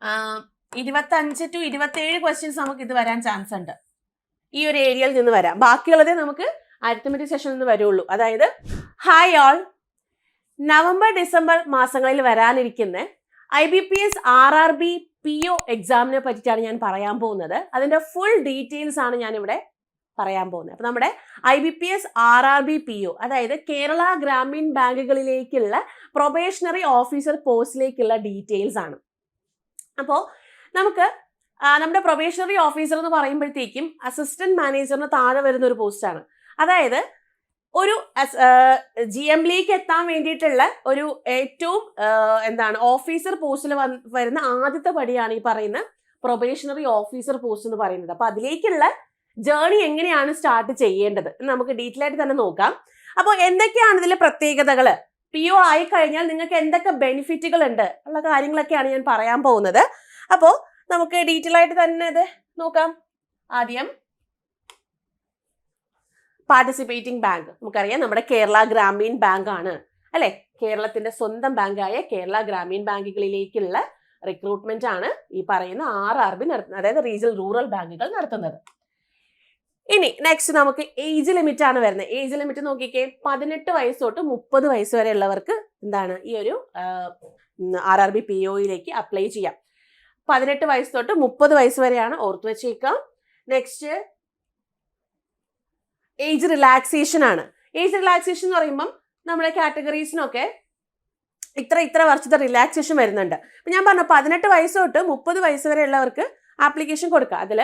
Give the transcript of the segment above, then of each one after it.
25 to 27 questions നമുക്ക് ഇത് വരാൻ ചാൻസ് ഉണ്ട്. ഈ ഒരു ഏരിയയിൽ നിന്ന് വരാം. ബാക്കിയുള്ളതേ നമുക്ക് അരിത്തമെറ്റിക് സെഷനിൽ നിന്ന് വരുള്ളൂ. അതായത് ഹായ് ഓൾ, നവംബർ ഡിസംബർ മാസങ്ങളിൽ വരാനിരിക്കുന്ന IBPS RRB PO എക്സാമിനെ പറ്റിയിട്ടാണ് ഞാൻ പറയാൻ പോകുന്നത്. അതിൻ്റെ ഫുൾ ഡീറ്റെയിൽസ് ആണ് ഞാനിവിടെ പറയാൻ പോകുന്നത്. അപ്പം നമ്മുടെ IBPS RRB PO, അതായത് കേരള ഗ്രാമീൺ ബാങ്കുകളിലേക്കുള്ള പ്രൊബേഷണറി ഓഫീസർ പോസ്റ്റിലേക്കുള്ള ഡീറ്റെയിൽസ് ആണ്. അപ്പോൾ നമുക്ക് നമ്മുടെ പ്രൊബേഷണറി ഓഫീസർ എന്ന് പറയുമ്പോഴത്തേക്കും അസിസ്റ്റന്റ് മാനേജറിന് താഴെ വരുന്ന ഒരു പോസ്റ്റാണ്. അതായത് ഒരു GMലേക്ക് എത്താൻ വേണ്ടിയിട്ടുള്ള ഒരു ഏറ്റവും ഓഫീസർ പോസ്റ്റിൽ വരുന്ന ആദ്യത്തെ പടിയാണ് ഈ പറയുന്ന പ്രൊബേഷണറി ഓഫീസർ പോസ്റ്റ് എന്ന് പറയുന്നത്. അപ്പൊ അതിലേക്കുള്ള ജേർണി എങ്ങനെയാണ് സ്റ്റാർട്ട് ചെയ്യേണ്ടത് നമുക്ക് ഡീറ്റെയിൽ ആയിട്ട് തന്നെ നോക്കാം. അപ്പോൾ എന്തൊക്കെയാണ് ഇതിലെ പ്രത്യേകതകൾ, PO ആയി കഴിഞ്ഞാൽ നിങ്ങൾക്ക് എന്തൊക്കെ ബെനിഫിറ്റുകൾ ഉണ്ട് ഉള്ള കാര്യങ്ങളൊക്കെയാണ് ഞാൻ പറയാൻ പോകുന്നത്. അപ്പോൾ നമുക്ക് ഡീറ്റെയിൽ ആയിട്ട് തന്നെ ഇത് നോക്കാം. ആദ്യം പാർട്ടിസിപ്പേറ്റിംഗ് ബാങ്ക്, നമുക്കറിയാം നമ്മുടെ കേരള ഗ്രാമീൺ ബാങ്ക് ആണ് അല്ലെ. കേരളത്തിന്റെ സ്വന്തം ബാങ്കായ കേരള ഗ്രാമീൺ ബാങ്കുകളിലേക്കുള്ള റിക്രൂട്ട്മെന്റ് ആണ് ഈ പറയുന്ന RRB നടത്തുന്നത്, അതായത് റീജിയണൽ റൂറൽ ബാങ്കുകൾ നടത്തുന്നത്. ഇനി നെക്സ്റ്റ് നമുക്ക് ഏജ് ലിമിറ്റ് ആണ് വരുന്നത്. ഏജ് ലിമിറ്റ് നോക്കിക്കേ, 18 വയസ്സ് തൊട്ട് 30 വയസ്സ് വരെ ഉള്ളവർക്ക് ഈ ഒരു RRB POയിലേക്ക് അപ്ലൈ ചെയ്യാം. 18 വയസ്സ് തൊട്ട് 30 വയസ്സ് വരെയാണ്, ഓർത്ത് വെച്ചേക്കാം. നെക്സ്റ്റ് ഏജ് റിലാക്സേഷൻ ആണ്. ഏജ് റിലാക്സേഷൻ എന്ന് പറയുമ്പം നമ്മുടെ കാറ്റഗറീസിനൊക്കെ ഇത്ര വർഷത്തെ റിലാക്സേഷൻ വരുന്നുണ്ട്. അപ്പം ഞാൻ പറഞ്ഞു 18 വയസ്സ് തൊട്ട് 30 വയസ്സ് വരെ ഉള്ളവർക്ക് ആപ്ലിക്കേഷൻ കൊടുക്കുക. അതിൽ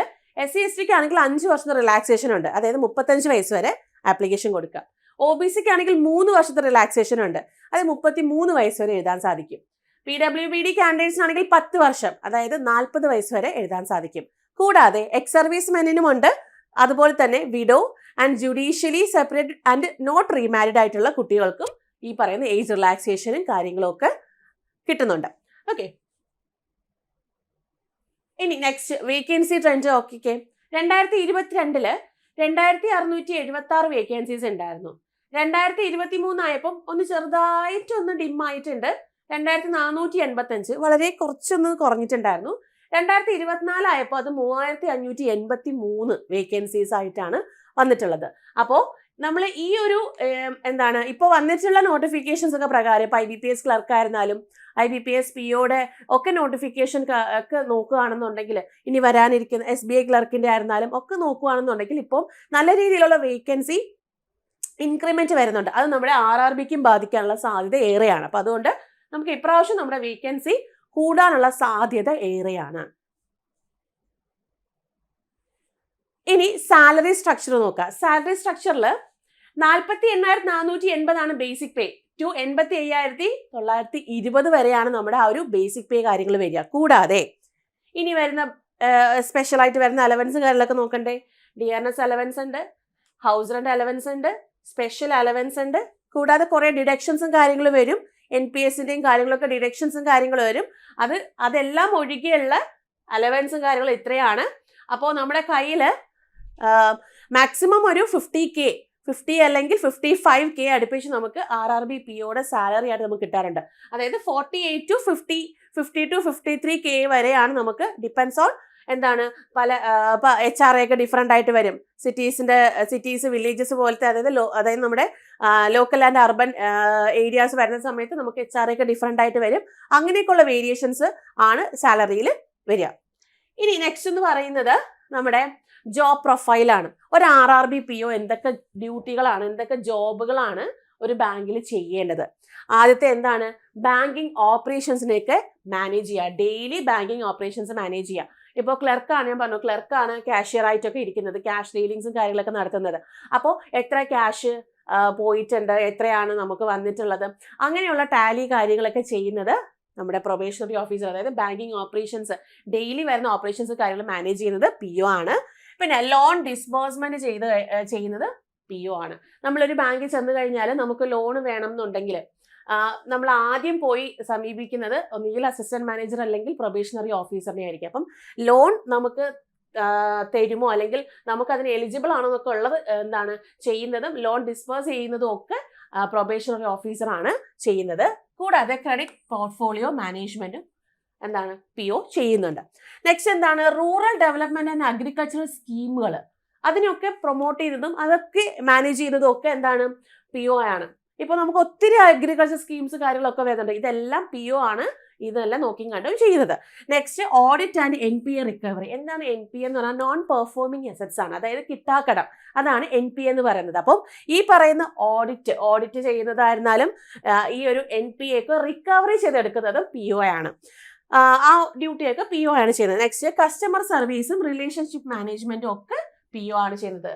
SC/STക്ക് ആണെങ്കിൽ 5 വർഷത്തെ റിലാക്സേഷൻ ഉണ്ട്, അതായത് 35 വയസ്സ് വരെ ആപ്ലിക്കേഷൻ കൊടുക്കുക. OBCക്ക് ആണെങ്കിൽ 3 വർഷത്തെ റിലാക്സേഷൻ ഉണ്ട്, അത് 33 വയസ്സ് വരെ എഴുതാൻ സാധിക്കും. PWBD കാൻഡിഡേറ്റ്സിനാണെങ്കിൽ 10 വർഷം, അതായത് 40 വയസ്സ് വരെ എഴുതാൻ സാധിക്കും. കൂടാതെ എക്സ് സർവീസ് മെന്നിനും ഉണ്ട്, അതുപോലെ തന്നെ widow and judicially separated and not remarried ആയിട്ടുള്ള കുട്ടികൾക്കും ഈ പറയുന്ന ഏജ് റിലാക്സേഷനും കാര്യങ്ങളും ഒക്കെ കിട്ടുന്നുണ്ട്. ഓക്കെ, ഇനി നെക്സ്റ്റ് വേക്കൻസി ട്രെൻഡ് നോക്കിക്കേ. 2022 2676 വേക്കൻസീസ് ഉണ്ടായിരുന്നു. 2023 ആയപ്പം ഒന്ന് ചെറുതായിട്ടൊന്ന് ഡിം ആയിട്ടുണ്ട്, 2485, വളരെ കുറച്ചൊന്ന് കുറഞ്ഞിട്ടുണ്ടായിരുന്നു. 2024 ആയപ്പോൾ അത് 3583 വേക്കൻസീസ് ആയിട്ടാണ് വന്നിട്ടുള്ളത്. അപ്പോൾ നമ്മൾ ഈ ഒരു ഇപ്പോൾ വന്നിട്ടുള്ള നോട്ടിഫിക്കേഷൻസ് ഒക്കെ പ്രകാരം ഇപ്പോൾ IBPS ക്ലർക്ക് ആയിരുന്നാലും IBPS POയുടെ ഒക്കെ നോട്ടിഫിക്കേഷൻ ഒക്കെ നോക്കുകയാണെന്നുണ്ടെങ്കിൽ, ഇനി വരാനിരിക്കുന്ന SBI ക്ലർക്കിൻ്റെ ആയിരുന്നാലും ഒക്കെ നോക്കുകയാണെന്നുണ്ടെങ്കിൽ ഇപ്പോൾ നല്ല രീതിയിലുള്ള വേക്കൻസി ഇൻക്രിമെന്റ് വരുന്നുണ്ട്. അത് നമ്മുടെ RRBക്കും ബാധിക്കാനുള്ള സാധ്യത ഏറെയാണ്. അപ്പം അതുകൊണ്ട് നമുക്ക് ഇപ്രാവശ്യം നമ്മുടെ വേക്കൻസി കൂടാനുള്ള സാധ്യത ഏറെയാണ്. ഇനി സാലറി സ്ട്രക്ചർ നോക്കാം. സാലറി സ്ട്രക്ചറിൽ 48,480 ആണ് ബേസിക് പേ ടു 85,920 വരെയാണ് നമ്മുടെ ആ ഒരു ബേസിക് പേ കാര്യങ്ങൾ വരിക. കൂടാതെ ഇനി വരുന്ന സ്പെഷ്യലായിട്ട് വരുന്ന അലവൻസ് കാര്യങ്ങളൊക്കെ നോക്കണ്ടേ. DRNS അലവൻസ് ഉണ്ട്, ഹൗസ് റെന്റ് അലവൻസ് ഉണ്ട്, സ്പെഷ്യൽ അലവൻസ് ഉണ്ട്, കൂടാതെ കുറേ ഡിഡക്ഷൻസും കാര്യങ്ങളും വരും. NPSന്റെയും കാര്യങ്ങളൊക്കെ ഡിഡക്ഷൻസും കാര്യങ്ങളും വരും. അതെല്ലാം ഒഴികെയുള്ള അലവൻസും കാര്യങ്ങളും ഇത്രയാണ്. അപ്പോൾ നമ്മുടെ കയ്യിൽ മാക്സിമം ഒരു 50 അല്ലെങ്കിൽ 55K അടുപ്പിച്ച് നമുക്ക് RRB POയുടെ സാലറി ആയിട്ട് നമുക്ക് കിട്ടാറുണ്ട്. അതായത് 48 to 50, 50 to 53K വരെയാണ് നമുക്ക്. ഡിപ്പെൻസ് ഓൺ പല HRA ഒക്കെ ഡിഫറെൻ്റ് ആയിട്ട് വരും. സിറ്റീസ് വില്ലേജസ് പോലത്തെ, അതായത് നമ്മുടെ ലോക്കൽ ആൻഡ് അർബൻ ഏരിയാസ് വരുന്ന സമയത്ത് നമുക്ക് HRA ഒക്കെ ഡിഫറെൻ്റ് ആയിട്ട് വരും. അങ്ങനെയൊക്കെയുള്ള വേരിയേഷൻസ് ആണ് സാലറിയിൽ വരിക. ഇനി നെക്സ്റ്റ് എന്ന് പറയുന്നത് നമ്മുടെ ജോബ് പ്രൊഫൈലാണ്. ഒരു RRB PO എന്തൊക്കെ ഡ്യൂട്ടികളാണ്, എന്തൊക്കെ ജോബുകളാണ് ഒരു ബാങ്കിൽ ചെയ്യേണ്ടത്. ആദ്യത്തെ ബാങ്കിങ് ഓപ്പറേഷൻസിനെയൊക്കെ മാനേജ് ചെയ്യുക, ഡെയിലി ബാങ്കിങ് ഓപ്പറേഷൻസ് മാനേജ് ചെയ്യുക. ഇപ്പോൾ ക്ലർക്കാണ്, ഞാൻ പറഞ്ഞു ക്ലർക്കാണ് കാഷ്യർ ആയിട്ടൊക്കെ ഇരിക്കുന്നത്, ക്യാഷ് ഡീലിങ്സും കാര്യങ്ങളൊക്കെ നടത്തുന്നത്. അപ്പോൾ എത്ര ക്യാഷ് പോയിട്ടുണ്ട്, എത്രയാണ് നമുക്ക് വന്നിട്ടുള്ളത്, അങ്ങനെയുള്ള ടാലി കാര്യങ്ങളൊക്കെ ചെയ്യുന്നത് നമ്മുടെ പ്രൊബേഷണറി ഓഫീസർ, അതായത് ബാങ്കിങ് ഓപ്പറേഷൻസ് ഡെയിലി വരുന്ന ഓപ്പറേഷൻസ് കാര്യങ്ങൾ മാനേജ് ചെയ്യുന്നത് PO ആണ്. പിന്നെ ലോൺ ഡിസ്ബേഴ്സ്മെന്റ് ചെയ്യുന്നത് PO ആണ്. നമ്മളൊരു ബാങ്കിൽ ചെന്ന് കഴിഞ്ഞാൽ നമുക്ക് ലോൺ വേണം എന്നുണ്ടെങ്കിൽ നമ്മൾ ആദ്യം പോയി സമീപിക്കുന്നത് ഒന്നുകിൽ അസിസ്റ്റന്റ് മാനേജർ അല്ലെങ്കിൽ പ്രൊബേഷണറി ഓഫീസറിനെ ആയിരിക്കും. അപ്പം ലോൺ നമുക്ക് തരുമോ അല്ലെങ്കിൽ നമുക്ക് അതിന് എലിജിബിൾ ആണോ എന്നൊക്കെ ഉള്ളത് ചെയ്യുന്നതും ലോൺ ഡിസ്ബേഴ്സ് ചെയ്യുന്നതും ഒക്കെ പ്രൊബേഷണറി ഓഫീസറാണ് ചെയ്യുന്നത്. കൂടാതെ ക്രെഡിറ്റ് പോർട്ട്ഫോളിയോ മാനേജ്മെന്റും എന്താണ് PO ചെയ്യുന്നുണ്ട്. നെക്സ്റ്റ് എന്താണ് റൂറൽ ഡെവലപ്മെന്റ് ആൻഡ് അഗ്രികൾച്ചറൽ സ്കീമുകൾ, അതിനൊക്കെ പ്രൊമോട്ട് ചെയ്തതും അതൊക്കെ മാനേജ് ചെയ്തതും ഒക്കെ എന്താണ് PO ആണ്. ഇപ്പൊ നമുക്ക് ഒത്തിരി അഗ്രികൾച്ചർ സ്കീംസ് കാര്യങ്ങളൊക്കെ വരുന്നുണ്ട്, ഇതെല്ലാം PO ആണ് ഇതെല്ലാം നോക്കിയും കണ്ടും ചെയ്യുന്നത്. Next audit and NPA recovery. എന്താണ് NPA എന്ന് പറഞ്ഞാൽ നോൺ പെർഫോമിംഗ് അസറ്റ്സ് ആണ്, അതായത് കിട്ടാക്കടം, അതാണ് NPA എന്ന് പറയുന്നത്. അപ്പം ഈ പറയുന്ന ഓഡിറ്റ് ചെയ്യുന്നതായിരുന്നാലും ഈ ഒരു NPA ഒക്കെ റിക്കവറി ചെയ്തെടുക്കുന്നതും PO ആണ്. ആ ഡ്യൂട്ടിയൊക്കെ PO ആണ് ചെയ്യുന്നത്. നെക്സ്റ്റ് കസ്റ്റമർ സർവീസും റിലേഷൻഷിപ്പ് മാനേജ്മെന്റും ഒക്കെ PO ആണ് ചെയ്യുന്നത്.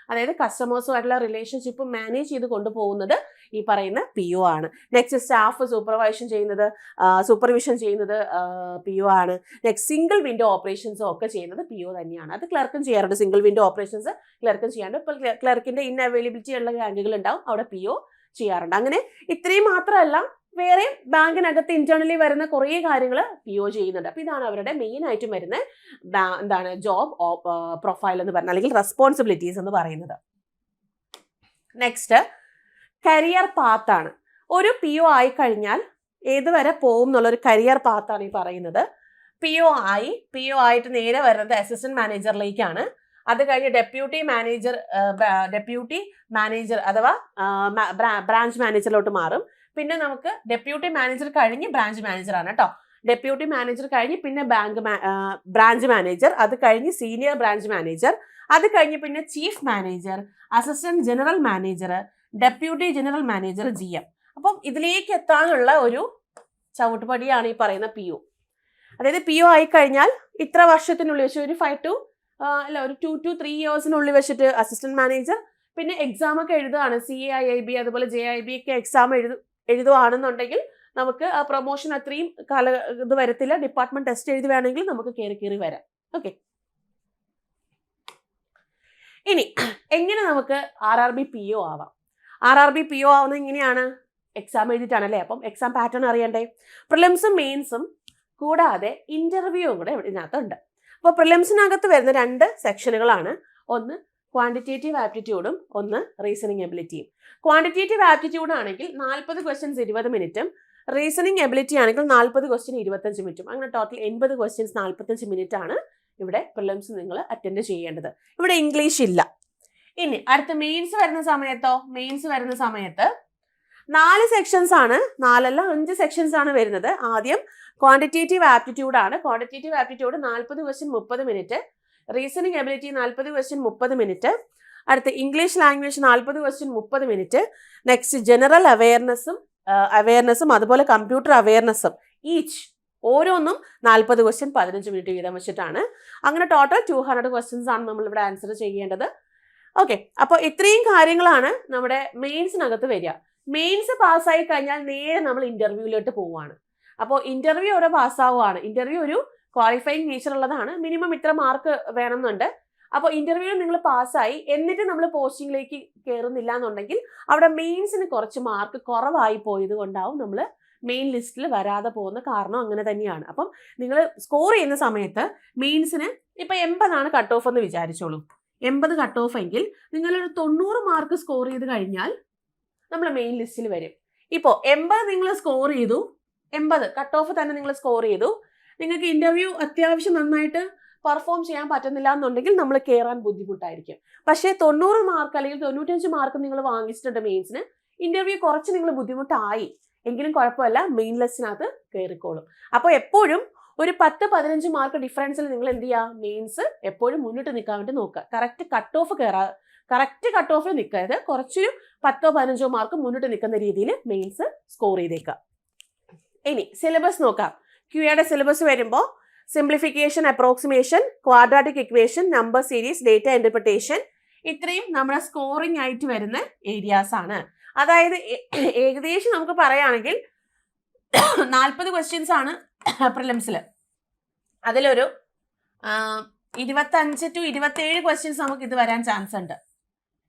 അതായത് കസ്റ്റമേഴ്സുമായിട്ടുള്ള റിലേഷൻഷിപ്പ് മാനേജ് ചെയ്ത് കൊണ്ടുപോകുന്നത് ഈ പറയുന്ന PO ആണ്. നെക്സ്റ്റ് സ്റ്റാഫ് സൂപ്പർവിഷൻ ചെയ്യുന്നത് PO ആണ്. നെക്സ്റ്റ് സിംഗിൾ വിൻഡോ ഓപ്പറേഷൻസും ഒക്കെ ചെയ്യുന്നത് PO തന്നെയാണ്. അത് ക്ലർക്കും ചെയ്യാറുണ്ട്. സിംഗിൾ വിൻഡോ ഓപ്പറേഷൻസ് ക്ലർക്കും ചെയ്യാറുണ്ട്. ഇപ്പോൾ ക്ലർക്കിന്റെ ഇൻഅവൈലബിലിറ്റി ഉള്ള ബാങ്കുകൾ ഉണ്ടാവും, അവിടെ PO ചെയ്യാറുണ്ട്. അങ്ങനെ ഇത്രയും മാത്രമല്ല, വേറെ ബാങ്കിനകത്ത് ഇന്റേണലി വരുന്ന കുറേ കാര്യങ്ങൾ PO ചെയ്യുന്നുണ്ട്. അപ്പോൾ ഇതാണ് അവരുടെ മെയിൻ ആയിട്ടും വരുന്ന എന്താണ് ജോബ് പ്രൊഫൈൽ എന്ന് പറയുന്നത്, അല്ലെങ്കിൽ റെസ്പോൺസിബിലിറ്റീസ് എന്ന് പറയുന്നത്. നെക്സ്റ്റ് കരിയർ പാത്താണ്. ഒരു PO ആയി കഴിഞ്ഞാൽ ഏതുവരെ പോകും എന്നുള്ളൊരു കരിയർ പാത്താണ് ഈ പറയുന്നത്. PO ആയിട്ട് നേരെ വരുന്നത് അസിസ്റ്റന്റ് മാനേജറിലേക്കാണ്. അത് കഴിഞ്ഞ് ഡെപ്യൂട്ടി മാനേജർ അഥവാ ബ്രാഞ്ച് മാനേജറിലോട്ട് മാറും. പിന്നെ നമുക്ക് ഡെപ്യൂട്ടി മാനേജർ കഴിഞ്ഞ് ബ്രാഞ്ച് മാനേജർ ആണ് കേട്ടോ. ഡെപ്യൂട്ടി മാനേജർ കഴിഞ്ഞ് പിന്നെ ബ്രാഞ്ച് മാനേജർ, അത് കഴിഞ്ഞ് സീനിയർ ബ്രാഞ്ച് മാനേജർ, അത് കഴിഞ്ഞ് പിന്നെ chief manager, assistant general manager, deputy general manager, GM. അപ്പം ഇതിലേക്ക് എത്താനുള്ള ഒരു ചവിട്ടുപടിയാണ് ഈ പറയുന്ന PO. അതായത് PO ആയി കഴിഞ്ഞാൽ ഇത്ര വർഷത്തിനുള്ളിൽ വെച്ച് ഒരു 2 to 3 yearsനുള്ളിൽ വെച്ചിട്ട് അസിസ്റ്റന്റ് മാനേജർ, പിന്നെ എക്സാം ഒക്കെ എഴുതുകയാണ്, CAIIB അതുപോലെ JIB ഒക്കെ എക്സാം എഴുതുകയാണെന്നുണ്ടെങ്കിൽ നമുക്ക് ആ പ്രൊമോഷൻ അത്രയും ഇത് വരത്തില്ല. ഡിപ്പാർട്ട്മെന്റ് ടെസ്റ്റ് എഴുതി വേണമെങ്കിൽ നമുക്ക് കയറി വരാം. ഓക്കെ, ഇനി എങ്ങനെ നമുക്ക് RRB PO ആവാം? RRB PO ആവുന്നത് ഇങ്ങനെയാണ്, എക്സാം എഴുതിയിട്ടാണ് അല്ലേ. അപ്പം എക്സാം പാറ്റേൺ അറിയണ്ടേ. പ്രിലിംസും മെയിൻസും കൂടാതെ ഇന്റർവ്യൂവും കൂടെ ഇതിനകത്തുണ്ട്. അപ്പോൾ പ്രിലിംസിനകത്ത് വരുന്ന 2 സെക്ഷനുകളാണ്, ഒന്ന് ക്വാണ്ടിറ്റേറ്റീവ് ആപ്റ്റിറ്റ്യൂഡും ഒന്ന് റീസണിങ് എബിലിറ്റിയും. ക്വാണ്ടിറ്റേറ്റീവ് ആപ്റ്റിറ്റ്യൂഡ് ആണെങ്കിൽ 40 ക്വസ്റ്റ്യൻസ് 20 മിനിറ്റും, റീസണിങ് എബിലിറ്റി ആണെങ്കിൽ 40 ക്വസ്റ്റ്യൻ 25 മിനിറ്റും. അങ്ങനെ ടോട്ടൽ 80 ക്വസ്റ്റ്യൻസ് 45 മിനിറ്റ് ആണ് ഇവിടെ പ്രിലിംസ് നിങ്ങൾ അറ്റൻഡ് ചെയ്യേണ്ടത്. ഇവിടെ ഇംഗ്ലീഷ് ഇല്ല. ഇനി അടുത്ത മെയിൻസ് വരുന്ന സമയത്ത് 4 സെക്ഷൻസ് ആണ്, 5 സെക്ഷൻസ് ആണ് വരുന്നത്. ആദ്യം ക്വാണ്ടിറ്റേറ്റീവ് ആപ്റ്റിറ്റ്യൂഡ് ആണ്. Quantitative aptitude 40 question 30 minute, reasoning ability 40 question 30 minute, അടുത്ത English language 40 question 30 minute, next general അവയർനെസ്സും അതുപോലെ കമ്പ്യൂട്ടർ അവയർനെസ്സും ഈച്ച് ഓരോന്നും 40 ക്വസ്റ്റ്യൻ 15 മിനിറ്റ് വീതം വെച്ചിട്ടാണ്. അങ്ങനെ ടോട്ടൽ 200 ക്വസ്റ്റ്യൻസ് ആണ് നമ്മൾ ഇവിടെ ആൻസർ ചെയ്യേണ്ടത്. ഓക്കെ, അപ്പോൾ ഇത്രയും കാര്യങ്ങളാണ് നമ്മുടെ മെയിൻസിനകത്ത് വരിക. മെയിൻസ് പാസ്സായി കഴിഞ്ഞാൽ നേരെ നമ്മൾ ഇന്റർവ്യൂവിലോട്ട് പോവുകയാണ്. അപ്പോൾ ഇന്റർവ്യൂ അവിടെ പാസ്സാവുകയാണ്. ഇന്റർവ്യൂ ഒരു ക്വാളിഫൈങ് നേച്ചർ ഉള്ളതാണ്, മിനിമം ഇത്ര മാർക്ക് വേണമെന്നുണ്ട്. അപ്പോൾ ഇന്റർവ്യൂവിൽ നിങ്ങൾ പാസ്സായി, എന്നിട്ട് നമ്മൾ പോസ്റ്റിംഗിലേക്ക് കയറുന്നില്ല എന്നുണ്ടെങ്കിൽ അവിടെ മെയിൻസിന് കുറച്ച് മാർക്ക് കുറവായി പോയത് കൊണ്ടാവും നമ്മൾ മെയിൻ ലിസ്റ്റിൽ വരാതെ പോകുന്ന കാരണം അങ്ങനെ തന്നെയാണ്. അപ്പം നിങ്ങൾ സ്കോർ ചെയ്യുന്ന സമയത്ത് മെയിൻസിന് ഇപ്പം 80 കട്ട് ഓഫ് എന്ന് വിചാരിച്ചോളൂ. 80 കട്ട് ഓഫ് എങ്കിൽ നിങ്ങളൊരു 90 മാർക്ക് സ്കോർ ചെയ്ത് കഴിഞ്ഞാൽ നമ്മൾ മെയിൻ ലിസ്റ്റിൽ വരും. ഇപ്പോൾ 80 നിങ്ങൾ സ്കോർ ചെയ്തു, 80 കട്ട് ഓഫ് തന്നെ നിങ്ങൾ സ്കോർ ചെയ്തു, നിങ്ങൾക്ക് ഇന്റർവ്യൂ അത്യാവശ്യം നന്നായിട്ട് പെർഫോം ചെയ്യാൻ പറ്റുന്നില്ല എന്നുണ്ടെങ്കിൽ നമ്മൾ കയറാൻ ബുദ്ധിമുട്ടായിരിക്കും. പക്ഷേ 90 മാർക്ക് അല്ലെങ്കിൽ 95 മാർക്ക് നിങ്ങൾ വാങ്ങിച്ചിട്ടുണ്ട് മെയിൻസിന്, ഇന്റർവ്യൂ കുറച്ച് നിങ്ങൾ ബുദ്ധിമുട്ടായി എങ്കിലും കുഴപ്പമില്ല, മെയിൻ ലിസ്റ്റിനകത്ത് കയറിക്കോളും. അപ്പോൾ എപ്പോഴും ഒരു 10-15 മാർക്ക് ഡിഫറൻസിൽ നിങ്ങൾ എന്ത് ചെയ്യുക, മെയിൻസ് എപ്പോഴും മുന്നിട്ട് നിൽക്കാൻ വേണ്ടി നോക്കുക. കറക്റ്റ് കട്ട് ഓഫിൽ നിൽക്കരുത്, കുറച്ചൊരു 10-15 മാർക്ക് മുന്നിട്ട് നിൽക്കുന്ന രീതിയിൽ മെയിൻസ് സ്കോർ ചെയ്തേക്കുക. ഇനി സിലബസ് നോക്കാം. QAയുടെ സിലബസ് വരുമ്പോൾ simplification, approximation, quadratic equation, number series, data interpretation, ഇത്രയും നമ്മുടെ സ്കോറിംഗ് ആയിട്ട് വരുന്ന ഏരിയാസ് ആണ്. അതായത് ഏകദേശം നമുക്ക് പറയുകയാണെങ്കിൽ 40 ക്വസ്റ്റ്യൻസ് ആണ് പ്രിലിംസിൽ. അതിലൊരു 25 to 27 ക്വസ്റ്റ്യൻസ് നമുക്ക് ഇത് വരാൻ ചാൻസ് ഉണ്ട്,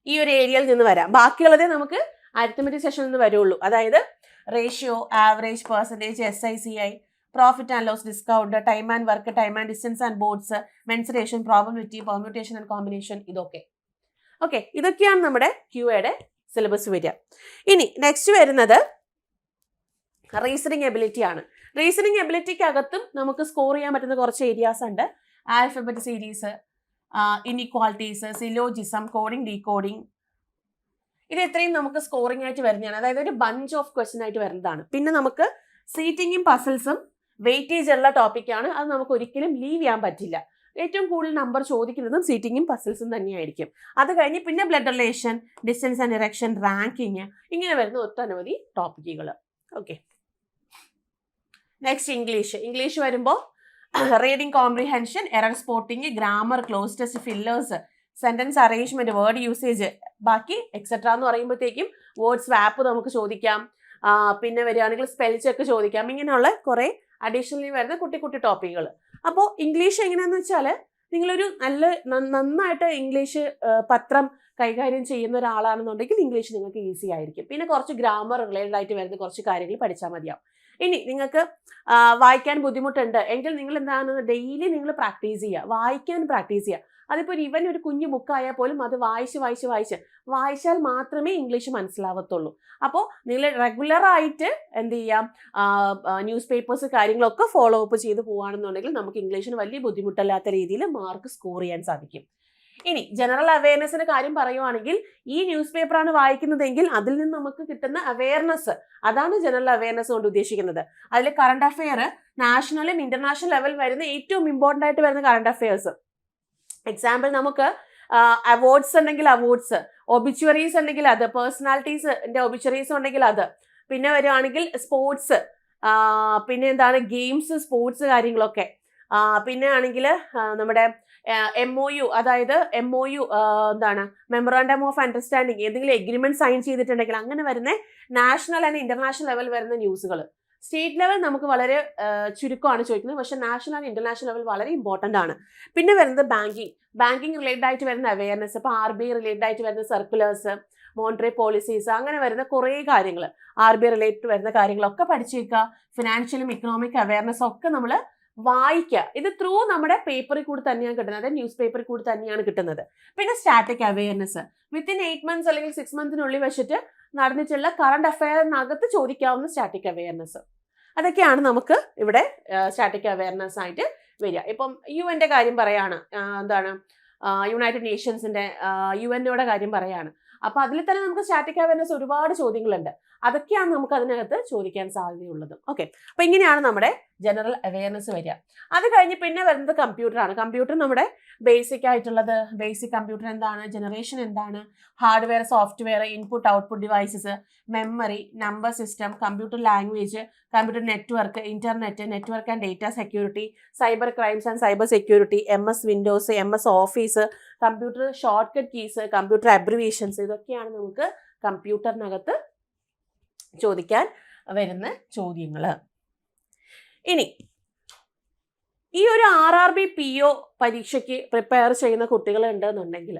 ഈ ഒരു ഏരിയയിൽ നിന്ന് വരാം. ബാക്കിയുള്ളതേ നമുക്ക് അരിത്മെറ്റിക് സെഷനിൽ നിന്ന് വരുള്ളൂ. അതായത് ratio, average, percentage, SICI, profit and loss, discount, time and work, time and distance and boards, mensuration, probability, permutation and combination, ഇതൊക്കെ. ഓക്കെ, ഇതൊക്കെയാണ് നമ്മുടെ QAയുടെ സിലബസ് വരിക. ഇനി നെക്സ്റ്റ് വരുന്നത് റീസണിങ് എബിലിറ്റി ആണ്. റീസണിങ് എബിലിറ്റിക്കകത്തും നമുക്ക് സ്കോർ ചെയ്യാൻ പറ്റുന്ന കുറച്ച് ഏരിയാസ് ഉണ്ട്. Alphabet series, inequalities, syllogism, coding, decoding, ഇത് എത്രയും നമുക്ക് സ്കോറിംഗ് ആയിട്ട് വരുന്നതാണ്. അതായത് ഒരു ബഞ്ച് ഓഫ് ക്വസ്റ്റ്യൻ ആയിട്ട് വരുന്നതാണ്. പിന്നെ നമുക്ക് സീറ്റിങ്ങും പസിൽസും വെയിറ്റേജ് ഉള്ള ടോപ്പിക്കാണ്. അത് നമുക്ക് ഒരിക്കലും ലീവ് ചെയ്യാൻ പറ്റില്ല. ഏറ്റവും കൂടുതൽ നമ്പർ ചോദിക്കുന്നതും സീറ്റിങ്ങും പസിൽസും തന്നെയായിരിക്കും. അത് കഴിഞ്ഞ് പിന്നെ blood relation, distance and erection, ranking, ഇങ്ങനെ വരുന്ന ഒട്ടനവധി ടോപ്പിക്കുകൾ. ഓക്കെ, നെക്സ്റ്റ് ഇംഗ്ലീഷ് വരുമ്പോൾ reading comprehension, error spotting, grammar, close test, fillers, sentence arrangement, word usage, ബാക്കി എക്സെട്ര എന്ന് പറയുമ്പോഴത്തേക്കും വേർഡ് സ്വാപ്പ് നമുക്ക് ചോദിക്കാം. പിന്നെ വരികയാണെങ്കിൽ സ്പെൽ ചെക്ക് ചോദിക്കാം. ഇങ്ങനെയുള്ള കുറെ അഡീഷണലി വരുന്ന കുട്ടി കുട്ടി ടോപ്പിക്കുകൾ. അപ്പോൾ ഇംഗ്ലീഷ് എങ്ങനെയാണെന്ന് വെച്ചാൽ നിങ്ങളൊരു നന്നായിട്ട് ഇംഗ്ലീഷ് പത്രം കൈകാര്യം ചെയ്യുന്ന ഒരാളാണെന്നുണ്ടെങ്കിൽ ഇംഗ്ലീഷ് നിങ്ങൾക്ക് ഈസി ആയിരിക്കും. പിന്നെ കുറച്ച് ഗ്രാമർ റിലേറ്റഡ് ആയിട്ട് വരുന്ന കുറച്ച് കാര്യങ്ങൾ പഠിച്ചാൽ മതിയാവും. ഇനി നിങ്ങൾക്ക് വായിക്കാൻ ബുദ്ധിമുട്ടുണ്ട് എങ്കിൽ നിങ്ങൾ എന്താണ്, ഡെയിലി നിങ്ങൾ പ്രാക്ടീസ് ചെയ്യുക, വായിക്കാൻ പ്രാക്ടീസ് ചെയ്യുക. അതിപ്പോൾ ഈവൻ ഒരു കുഞ്ഞു ബുക്കായാൽ പോലും അത് വായിച്ചാൽ മാത്രമേ ഇംഗ്ലീഷ് മനസ്സിലാവത്തുള്ളൂ. അപ്പോൾ നിങ്ങൾ റെഗുലറായിട്ട് എന്ത് ചെയ്യാം, ന്യൂസ് പേപ്പേഴ്സ് കാര്യങ്ങളൊക്കെ ഫോളോ അപ്പ് ചെയ്ത് പോവുകയാണെന്നുണ്ടെങ്കിൽ നമുക്ക് ഇംഗ്ലീഷിന് വലിയ ബുദ്ധിമുട്ടല്ലാത്ത രീതിയിൽ മാർക്ക് സ്കോർ ചെയ്യാൻ സാധിക്കും. ഇനി ജനറൽ അവയർനെസ്സിന്റെ കാര്യം പറയുവാണെങ്കിൽ ഈ ന്യൂസ് പേപ്പറാണ് വായിക്കുന്നതെങ്കിൽ അതിൽ നിന്ന് നമുക്ക് കിട്ടുന്ന അവയർനെസ്, അതാണ് ജനറൽ അവയർനെസ് കൊണ്ട് ഉദ്ദേശിക്കുന്നത്. അതിൽ കറണ്ട് അഫെയർ, നാഷണലും ഇന്റർനാഷണൽ ലെവൽ വരുന്ന ഏറ്റവും ഇമ്പോർട്ടൻ്റ് ആയിട്ട് വരുന്ന കറണ്ട് അഫെയർസ്. എക്സാമ്പിൾ നമുക്ക് അവാർഡ്സ് ഉണ്ടെങ്കിൽ അവാർഡ്സ്, ഒബിച്വറീസ് ഉണ്ടെങ്കിൽ അത്, പേഴ്സണാലിറ്റീസിന്റെ ഒബിച്വറീസ് ഉണ്ടെങ്കിൽ അത്, പിന്നെ വരുവാണെങ്കിൽ സ്പോർട്സ്, പിന്നെ എന്താണ് ഗെയിംസ്, സ്പോർട്സ് കാര്യങ്ങളൊക്കെ, പിന്നെ ആണെങ്കിൽ നമ്മുടെ MOU, അതായത് MOU എന്താണ് മെമ്മോറാണ്ടം ഓഫ് അണ്ടർസ്റ്റാൻഡിങ്, ഏതെങ്കിലും എഗ്രിമെന്റ് സൈൻ ചെയ്തിട്ടുണ്ടെങ്കിൽ അങ്ങനെ വരുന്ന നാഷണൽ ആൻഡ് ഇന്റർനാഷണൽ ലെവൽ വരുന്ന ന്യൂസുകൾ. സ്റ്റേറ്റ് ലെവൽ നമുക്ക് വളരെ ചുരുക്കമാണ് ചോദിക്കുന്നത്, പക്ഷേ നാഷണൽ ആൻഡ് ഇന്റർനാഷണൽ ലെവൽ വളരെ ഇമ്പോർട്ടൻ്റ് ആണ്. പിന്നെ വരുന്നത് ബാങ്കിങ് റിലേറ്റഡ് ആയിട്ട് വരുന്ന അവയർനെസ്, ഇപ്പോൾ RBI റിലേറ്റഡ് ആയിട്ട് വരുന്ന സർക്കുലേഴ്സ്, മോണിറ്ററി പോളിസീസ്, അങ്ങനെ വരുന്ന കുറേ കാര്യങ്ങൾ, RBI റിലേറ്റഡ് വരുന്ന കാര്യങ്ങളൊക്കെ പഠിച്ചു വെക്കുക. ഫിനാൻഷ്യലും ഇക്കണോമിക് അവയർനെസ് ഒക്കെ നമ്മൾ വായിക്കുക. ഇത് ത്രൂ നമ്മുടെ പേപ്പറിൽ കൂടി തന്നെയാണ് കിട്ടുന്നത്, അതായത് ന്യൂസ് പേപ്പറിൽ കൂടി തന്നെയാണ് കിട്ടുന്നത്. പിന്നെ സ്റ്റാറ്റിക് അവയർനെസ്, വിത്തിൻ 8 months അല്ലെങ്കിൽ 6 months വെച്ചിട്ട് നടന്നിട്ടുള്ള കറണ്ട് അഫയറിനകത്ത് ചോദിക്കാവുന്ന സ്റ്റാറ്റിക് അവയർനെസ്. അതൊക്കെയാണ് നമുക്ക് ഇവിടെ സ്റ്റാറ്റിക് അവയർനെസ് ആയിട്ട് വരിക. ഇപ്പം UN കാര്യം പറയാണ്, എന്താണ് യുണൈറ്റഡ് നേഷൻസിന്റെ UN കാര്യം പറയാണ്. അപ്പൊ അതിൽ തന്നെ നമുക്ക് സ്റ്റാറ്റിക് അവയർനെസ് ഒരുപാട് ചോദ്യങ്ങളുണ്ട്. അതൊക്കെയാണ് നമുക്ക് അതിനകത്ത് ചോദിക്കാൻ സാധ്യതയുള്ളത്. ഓക്കെ, അപ്പൊ ഇങ്ങനെയാണ് നമ്മുടെ ജനറൽ അവയർനെസ് വരിക. അത് കഴിഞ്ഞ് പിന്നെ വരുന്നത് കമ്പ്യൂട്ടറാണ്. കമ്പ്യൂട്ടർ നമ്മുടെ ബേസിക് ആയിട്ടുള്ളത്, ബേസിക് കമ്പ്യൂട്ടർ എന്താണ്, ജനറേഷൻ എന്താണ്, hardware, software, input output devices, memory, number system, computer language, computer network, internet, network and data security, cyber crimes and cyber security, MS Windows, MS office, computer short cut keys, computer abbreviations, ഇതൊക്കെയാണ് നമുക്ക് കമ്പ്യൂട്ടറിനകത്ത് ചോദിക്കാൻ വരുന്ന ചോദ്യങ്ങൾ. ഇനി ഈ ഒരു RRB PO പരീക്ഷയ്ക്ക് prepare ചെയ്യുന്ന കുട്ടികൾ ഉണ്ടെന്നുണ്ടെങ്കിൽ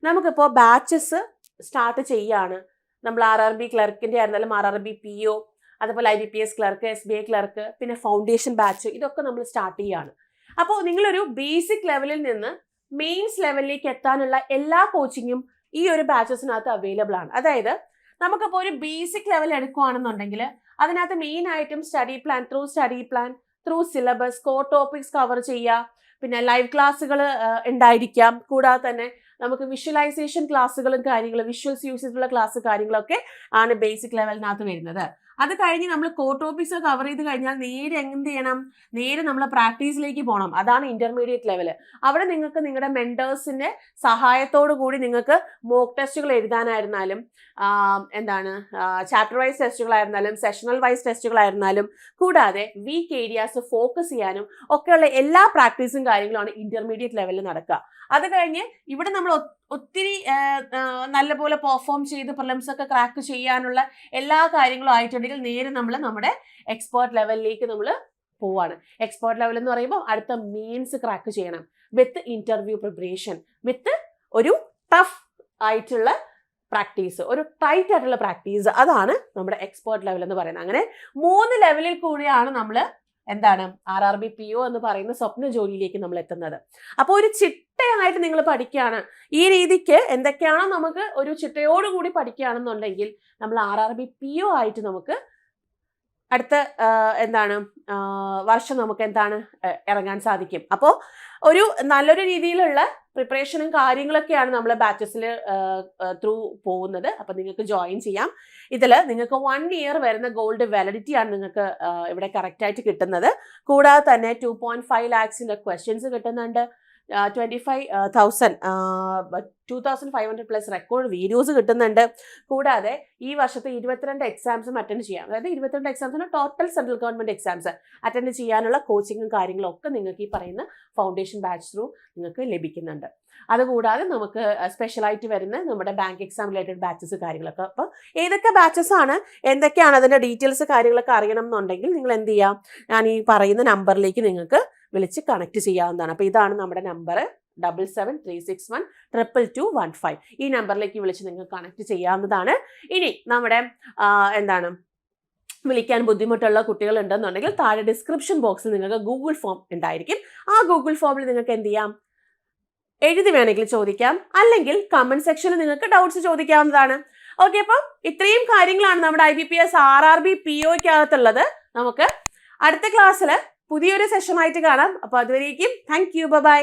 നമുക്കിപ്പോൾ ബാച്ചസ് സ്റ്റാർട്ട് ചെയ്യാണ്. നമ്മൾ RRB ക്ലർക്കിൻ്റെ ആയിരുന്നാലും RRB PO, അതുപോലെ IBPS ക്ലർക്ക്, SBI ക്ലർക്ക്, പിന്നെ ഫൗണ്ടേഷൻ ബാച്ച്, ഇതൊക്കെ നമ്മൾ സ്റ്റാർട്ട് ചെയ്യാണ്. അപ്പോൾ നിങ്ങളൊരു ബേസിക് ലെവലിൽ നിന്ന് മെയിൻസ് ലെവലിലേക്ക് എത്താനുള്ള എല്ലാ കോച്ചിങ്ങും ഈ ഒരു ബാച്ചസിനകത്ത് അവൈലബിൾ ആണ്. അതായത് നമുക്കിപ്പോൾ ഒരു ബേസിക് ലെവൽ എടുക്കുകയാണെന്നുണ്ടെങ്കിൽ അതിനകത്ത് മെയിൻ ആയിട്ടും study plan, through syllabus, core topics cover ചെയ്യുക, പിന്നെ ലൈവ് ക്ലാസ്സുകൾ ഉണ്ടായിരിക്കാം. കൂടാതെ തന്നെ നമുക്ക് വിഷ്വലൈസേഷൻ ക്ലാസ്സുകളും കാര്യങ്ങളും, വിഷ്വൽസ് യൂസ് ചെയ്തിട്ടുള്ള ക്ലാസ് കാര്യങ്ങളൊക്കെ ആണ് ബേസിക് ലെവലിനകത്ത് വരുന്നത്. അത് കഴിഞ്ഞ് നമ്മൾ കോർ ടോപ്പിക്സ് കവർ ചെയ്ത് കഴിഞ്ഞാൽ നേരെ എന്ത് ചെയ്യണം, നേരെ നമ്മൾ പ്രാക്ടീസിലേക്ക് പോകണം. അതാണ് ഇന്റർമീഡിയറ്റ് ലെവല്. അവിടെ നിങ്ങൾക്ക് നിങ്ങളുടെ മെന്റേഴ്സിന്റെ സഹായത്തോടു കൂടി നിങ്ങൾക്ക് മോക്ക് ടെസ്റ്റുകൾ എഴുതാനായിരുന്നാലും, എന്താണ് ചാപ്റ്റർ വൈസ് ടെസ്റ്റുകളായിരുന്നാലും, സെഷണൽ വൈസ് ടെസ്റ്റുകളായിരുന്നാലും, കൂടാതെ വീക്ക് ഏരിയാസ് ഫോക്കസ് ചെയ്യാനും ഒക്കെയുള്ള എല്ലാ പ്രാക്ടീസും കാര്യങ്ങളുമാണ് ഇന്റർമീഡിയറ്റ് ലെവലിൽ നടക്കുക. അത് കഴിഞ്ഞ് ഇവിടെ നമ്മൾ ഒത്തിരി നല്ലപോലെ പെർഫോം ചെയ്ത് പ്രിലിംസ് ഒക്കെ ക്രാക്ക് ചെയ്യാനുള്ള എല്ലാ കാര്യങ്ങളും ആയിട്ടുണ്ടെങ്കിൽ നേരെ നമ്മൾ നമ്മുടെ എക്സ്പേർട്ട് ലെവലിലേക്ക് നമ്മൾ പോവാണ്. എക്സ്പേർട്ട് ലെവൽ എന്ന് പറയുമ്പോൾ അടുത്ത മെയിൻസ് ക്രാക്ക് ചെയ്യണം വിത്ത് ഇന്റർവ്യൂ പ്രിപ്പറേഷൻ, വിത്ത് ഒരു ടഫ് ആയിട്ടുള്ള പ്രാക്ടീസ്, ഒരു ടൈറ്റ് ആയിട്ടുള്ള പ്രാക്ടീസ്. അതാണ് നമ്മുടെ എക്സ്പേർട്ട് ലെവൽ എന്ന് പറയുന്നത്. അങ്ങനെ 3 ലെവലിൽ കൂടിയാണ് നമ്മൾ എന്താണ് RRB PO എന്ന് പറയുന്ന സ്വപ്ന ജോലിയിലേക്ക് നമ്മൾ എത്തുന്നത്. അപ്പോൾ ഒരു ചിട്ടയായിട്ട് നിങ്ങൾ പഠിക്കുകയാണ്. ഈ രീതിക്ക് എന്തൊക്കെയാണോ നമുക്ക് ഒരു ചിട്ടയോടുകൂടി പഠിക്കുകയാണെന്നുണ്ടെങ്കിൽ നമ്മൾ RRB PO ആയിട്ട് നമുക്ക് അടുത്ത എന്താണ് വർഷം നമുക്ക് എന്താണ് ഇറങ്ങാൻ സാധിക്കും. അപ്പോൾ ഒരു നല്ലൊരു രീതിയിലുള്ള പ്രിപ്പറേഷനും കാര്യങ്ങളൊക്കെയാണ് നമ്മൾ ബാച്ചസിൽ ത്രൂ പോകുന്നത്. അപ്പം നിങ്ങൾക്ക് ജോയിൻ ചെയ്യാം. ഇതിൽ നിങ്ങൾക്ക് 1 year വരുന്ന ഗോൾഡ് വാലിഡിറ്റി ആണ് നിങ്ങൾക്ക് ഇവിടെ കറക്റ്റായിട്ട് കിട്ടുന്നത്. കൂടാതെ തന്നെ 2.5 lakhs ക്വസ്റ്റ്യൻസ് കിട്ടുന്നുണ്ട്. 2500 പ്ലസ് റെക്കോർഡ് വീഡിയോസ് കിട്ടുന്നുണ്ട്. കൂടാതെ ഈ വർഷത്തെ 22 എക്സാംസും അറ്റൻഡ് ചെയ്യാം. അതായത് 22 എക്സാംസിന് total central government exams attend ചെയ്യാനുള്ള കോച്ചിങ്ങും കാര്യങ്ങളും ഒക്കെ നിങ്ങൾക്ക് ഈ പറയുന്ന ഫൗണ്ടേഷൻ ബാച്ച് ത്രൂ നിങ്ങൾക്ക് ലഭിക്കുന്നുണ്ട്. അതുകൂടാതെ നമുക്ക് സ്പെഷ്യലായിട്ട് വരുന്ന നമ്മുടെ ബാങ്ക് എക്സാം റിലേറ്റഡ് ബാച്ചസ് കാര്യങ്ങളൊക്കെ. അപ്പോൾ ഏതൊക്കെ ബാച്ചസ് ആണ്, എന്തൊക്കെയാണ് അതിൻ്റെ ഡീറ്റെയിൽസ് കാര്യങ്ങളൊക്കെ അറിയണം എന്നുണ്ടെങ്കിൽ നിങ്ങൾ എന്ത് ചെയ്യാം, ഞാൻ ഈ പറയുന്ന നമ്പറിലേക്ക് നിങ്ങൾക്ക് വിളിച്ച് കണക്ട് ചെയ്യാവുന്നതാണ്. അപ്പോൾ ഇതാണ് നമ്മുടെ നമ്പർ 7736122215. ഈ നമ്പറിലേക്ക് വിളിച്ച് നിങ്ങൾക്ക് കണക്ട് ചെയ്യാവുന്നതാണ്. ഇനി നമ്മുടെ എന്താണ് വിളിക്കാൻ ബുദ്ധിമുട്ടുള്ള കുട്ടികൾ ഉണ്ടെന്നുണ്ടെങ്കിൽ താഴെ ഡിസ്ക്രിപ്ഷൻ ബോക്സിൽ നിങ്ങൾക്ക് ഗൂഗിൾ ഫോം ഉണ്ടായിരിക്കും. ആ ഗൂഗിൾ ഫോമിൽ നിങ്ങൾക്ക് എന്ത് ചെയ്യാം, എഴുതി വേണമെങ്കിൽ ചോദിക്കാം, അല്ലെങ്കിൽ കമന്റ് സെക്ഷനിൽ നിങ്ങൾക്ക് ഡൗട്ട്സ് ചോദിക്കാവുന്നതാണ്. ഓക്കെ, അപ്പം ഇത്രയും കാര്യങ്ങളാണ് നമ്മുടെ IBPS RRB POയ്ക്കകത്തുള്ളത്. നമുക്ക് അടുത്ത ക്ലാസ്സിൽ പുതിയൊരു സെഷനായിട്ട് കാണാം. അപ്പോൾ അതുവരേക്കും താങ്ക് യു, ബൈ.